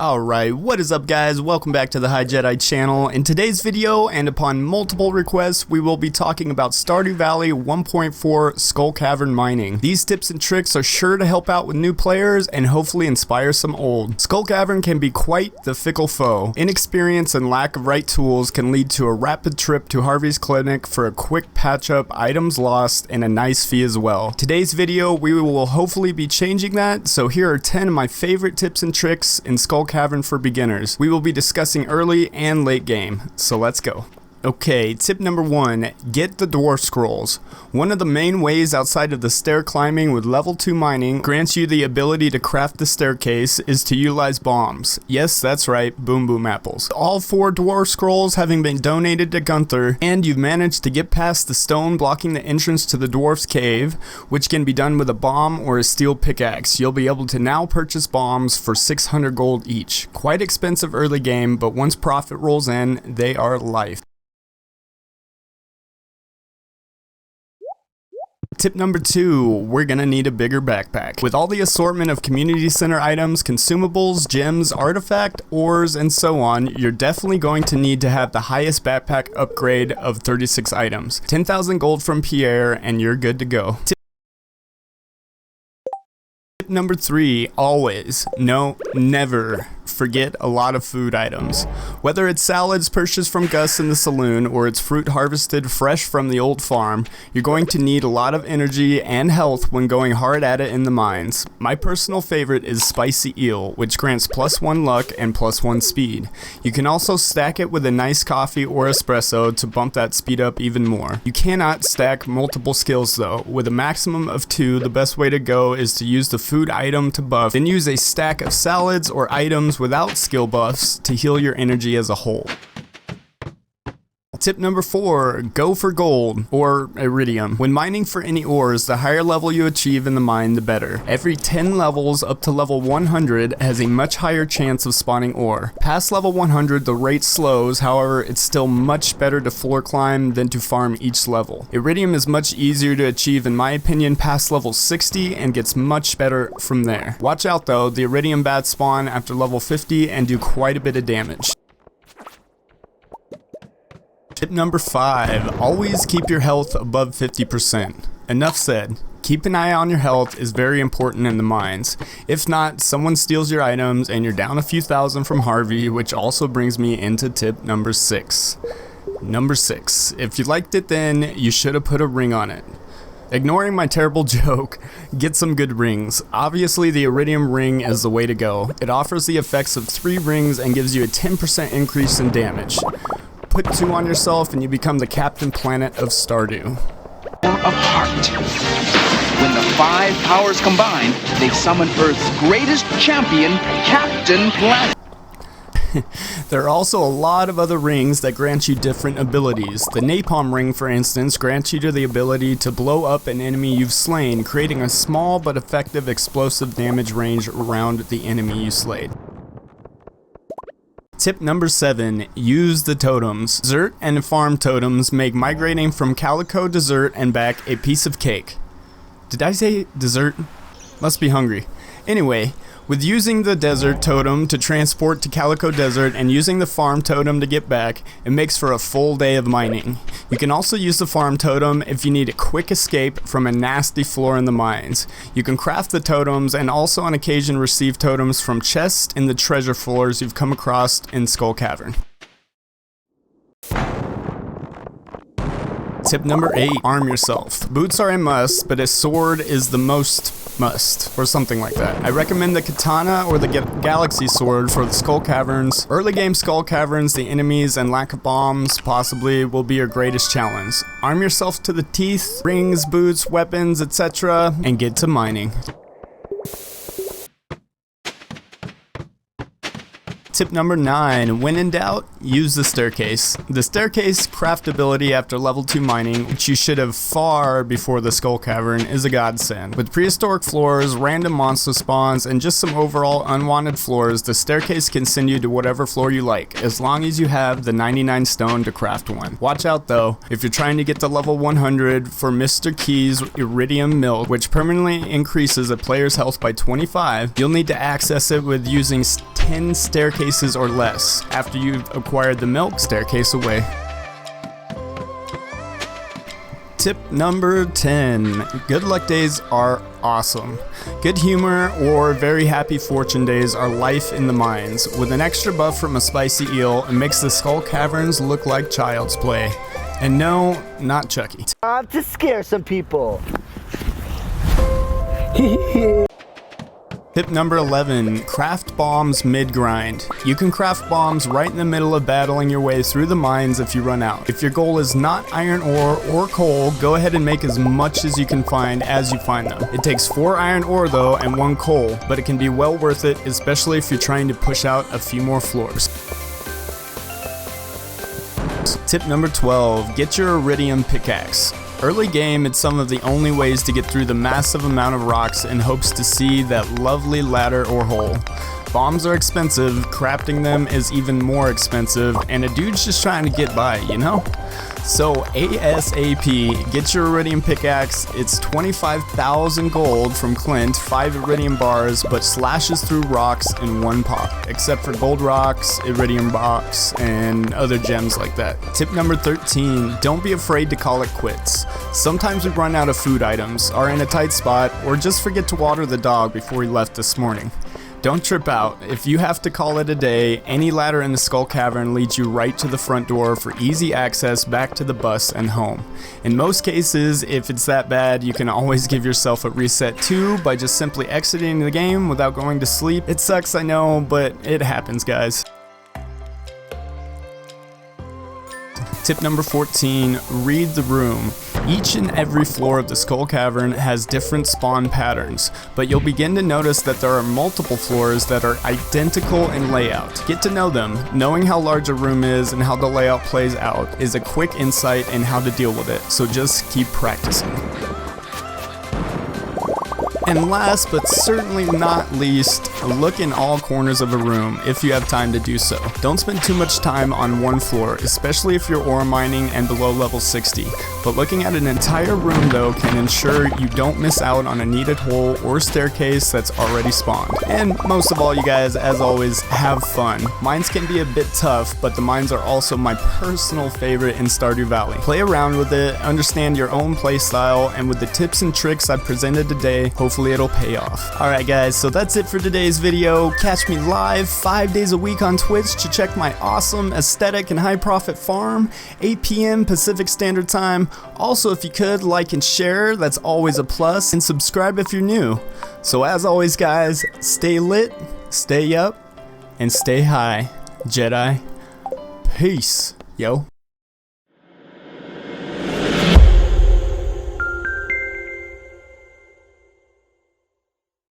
Alright, what is up guys? Welcome back to the LiQWYD channel. In today's video, and upon multiple requests, we will be talking about Stardew Valley 1.4 Skull Cavern mining. These tips and tricks are sure to help out with new players and hopefully inspire some old. Skull Cavern can be quite the fickle foe. Inexperience and lack of right tools can lead to a rapid trip to Harvey's clinic for a quick patch up, items lost, and a nice fee as well. Today's video, we will hopefully be changing that, so here are 10 of my favorite tips and tricks in Skull Cavern for beginners. We will be discussing early and late game, so let's go. Okay, tip number 1, get the dwarf scrolls. One of the main ways outside of the stair climbing with level 2 mining grants you the ability to craft the staircase is to utilize bombs. Yes, that's right, boom boom apples. All 4 dwarf scrolls having been donated to Gunther, and you've managed to get past the stone blocking the entrance to the dwarf's cave, which can be done with a bomb or a steel pickaxe. You'll be able to now purchase bombs for 600 gold each. Quite expensive early game, but once profit rolls in, they are life. Tip number 2, we're gonna need a bigger backpack. With all the assortment of community center items, consumables, gems, artifact, ores, and so on, you're definitely going to need to have the highest backpack upgrade of 36 items. 10,000 gold from Pierre and you're good to go. Tip number 3, always, no, never forget a lot of food items. Whether it's salads purchased from Gus in the saloon or it's fruit harvested fresh from the old farm, you're going to need a lot of energy and health when going hard at it in the mines. My personal favorite is spicy eel, which grants +1 luck and +1 speed. You can also stack it with a nice coffee or espresso to bump that speed up even more. You cannot stack multiple skills though. With a maximum of 2, the best way to go is to use the food item to buff, then use a stack of salads or items without skill buffs to heal your energy as a whole. Tip number 4, go for gold, or Iridium. When mining for any ores, the higher level you achieve in the mine, the better. Every 10 levels up to level 100 has a much higher chance of spawning ore. Past level 100, the rate slows, however, it's still much better to floor climb than to farm each level. Iridium is much easier to achieve in my opinion past level 60 and gets much better from there. Watch out though, the Iridium bats spawn after level 50 and do quite a bit of damage. Tip number 5, always keep your health above 50%. Enough said. Keep an eye on your health is very important in the mines. If not, someone steals your items and you're down a few thousand from Harvey, which also brings me into tip number 6. Number 6, if you liked it then, you should have put a ring on it. Ignoring my terrible joke, get some good rings. Obviously the Iridium ring is the way to go. It offers the effects of 3 rings and gives you a 10% increase in damage. Put 2 on yourself and you become the Captain Planet of Stardew. Of heart. When the 5 powers combine, they summon Earth's greatest champion, Captain Planet. There are also a lot of other rings that grant you different abilities. The Napalm ring, for instance, grants you the ability to blow up an enemy you've slain, creating a small but effective explosive damage range around the enemy you slayed. Tip number 7, use the totems. Desert and farm totems make migrating from Calico Desert and back a piece of cake. Did I say dessert? Must be hungry. Anyway, with using the desert totem to transport to Calico Desert and using the farm totem to get back, it makes for a full day of mining. You can also use the farm totem if you need a quick escape from a nasty floor in the mines. You can craft the totems and also on occasion receive totems from chests in the treasure floors you've come across in Skull Cavern. Tip number 8, arm yourself. Boots are a must, but a sword is the most must, or something like that. I recommend the katana or the galaxy sword for the Skull Caverns. Early game Skull Caverns, the enemies and lack of bombs possibly will be your greatest challenge. Arm yourself to the teeth, rings, boots, weapons, etc., and get to mining. Tip number 9, when in doubt, use the staircase. The staircase craftability after level 2 mining, which you should have far before the Skull Cavern, is a godsend. With prehistoric floors, random monster spawns, and just some overall unwanted floors, the staircase can send you to whatever floor you like, as long as you have the 99 stone to craft one. Watch out though, if you're trying to get to level 100 for Mr. Key's Iridium milk, which permanently increases a player's health by 25, you'll need to access it with using 10 staircases or less. After you've acquired the milk, staircase away. Tip number 10. Good luck days are awesome. Good humor or very happy fortune days are life in the mines. With an extra buff from a spicy eel, it makes the Skull Caverns look like child's play. And no, not Chucky. To scare some people. Tip number 11, craft bombs mid-grind. You can craft bombs right in the middle of battling your way through the mines if you run out. If your goal is not iron ore or coal, go ahead and make as much as you can find as you find them. It takes 4 iron ore though and 1 coal, but it can be well worth it, especially if you're trying to push out a few more floors. Tip number 12, get your Iridium pickaxe. Early game, it's some of the only ways to get through the massive amount of rocks in hopes to see that lovely ladder or hole. Bombs are expensive, crafting them is even more expensive, and a dude's just trying to get by, you know? So ASAP, get your Iridium pickaxe. It's 25,000 gold from Clint, 5 Iridium bars, but slashes through rocks in 1 pop, except for gold rocks, Iridium box, and other gems like that. Tip number 13, don't be afraid to call it quits. Sometimes we run out of food items, are in a tight spot, or just forget to water the dog before he left this morning. Don't trip out. If you have to call it a day, any ladder in the Skull Cavern leads you right to the front door for easy access back to the bus and home. In most cases, if it's that bad, you can always give yourself a reset too by just simply exiting the game without going to sleep. It sucks, I know, but it happens, guys. Tip number 14, read the room. Each and every floor of the Skull Cavern has different spawn patterns, but you'll begin to notice that there are multiple floors that are identical in layout. Get to know them. Knowing how large a room is and how the layout plays out is a quick insight in how to deal with it, so just keep practicing. And last but certainly not least, look in all corners of a room if you have time to do so. Don't spend too much time on one floor, especially if you're ore mining and below level 60. But looking at an entire room though can ensure you don't miss out on a needed hole or staircase that's already spawned. And most of all, you guys, as always, have fun. Mines can be a bit tough, but the mines are also my personal favorite in Stardew Valley. Play around with it, understand your own playstyle, and with the tips and tricks I presented today, hopefully it'll pay off. Alright guys, so that's it for today's video. Catch me live 5 days a week on Twitch to check my awesome aesthetic and high profit farm, 8 PM Pacific Standard Time. Also, if you could, like and share, that's always a plus, and subscribe if you're new. So as always guys, stay lit, stay up, and stay high. Jedi, peace, yo.